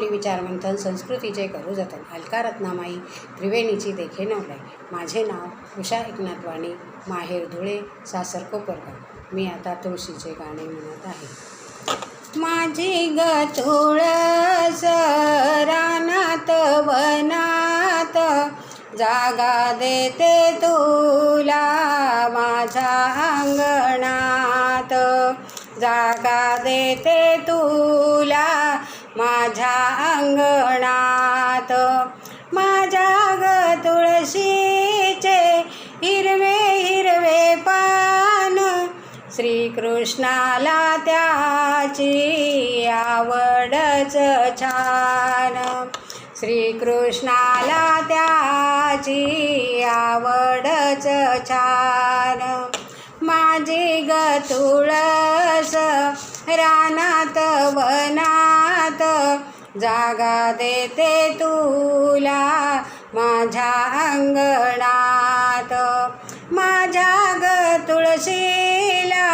माऊली विचारमंथन संस्कृतीचे करू जतन अलका रत्नामाई त्रिवेणीची देखे नवलाई. माझे नाव उषा एकनाथ वाणी, माहेर धुळे, सासर कोपरगाव. मी आता तुळशीचे गाणे म्हणत आहे. माझी ग तुळस रानात वनात, जागा देते तुला माझ्या अंगणात. जागा देते तुला माझ्या अंगणात. माझ्या ग तुळशीचे हिरवे हिरवे पान, श्रीकृष्णाला त्याची आवडच छान. श्रीकृष्णाला त्याची आवडच छान. माझी ग तुळस रानात वनात, जागा देते तुला माझ्या अंगणात. माझ्या ग तुळशीला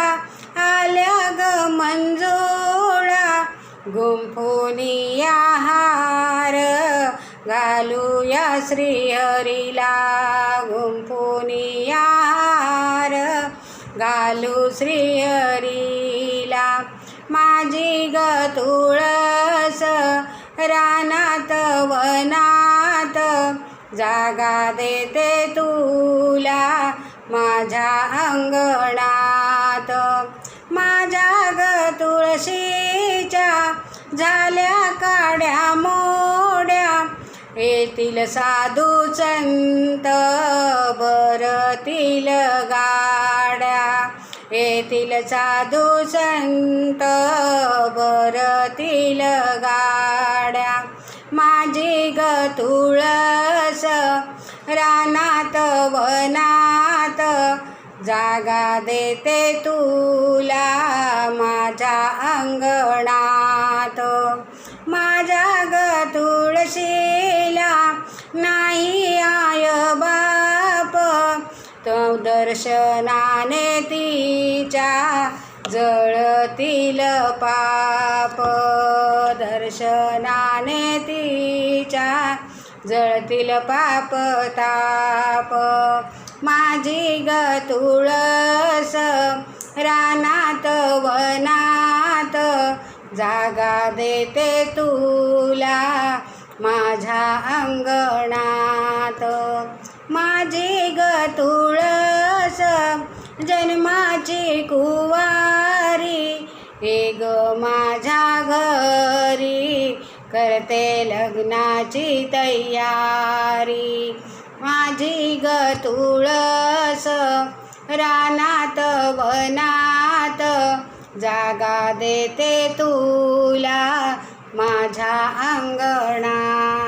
आल्या ग मंजुळा, गुंफुनिया हार घालूया श्रीहरीला. गुंफुनिया हार घालू श्रीहरीला. माझी ग तुळस रानात वनात, जागा देते तुला माझ्या अंगणात. माझ्या ग तुळशीच्या झाल्या काड्या मोड्या, येतील साधू संत भरतील गाड्या. येतील साधू संत भरतील गाड्या. माझी ग तुळस रानात वनात, जागा देते तुला माझ्या अंगणात. माझ्या ग तुळशीला नाही आय बाप, तो दर्शनाने तिच्या जळतील पाप. दर्शनाने तिच्या जळतील पाप ताप. माझी ग तुळस रानात वनात, जागा देते तुला माझ्या अंगणात. माझी ग तुळस जन्माची कुवारी, हे ग माझ्या घरी करते लग्नाची तयारी. माझी ग तुळस रानात वनात, जागा देते तुला माझ्या अंगणात.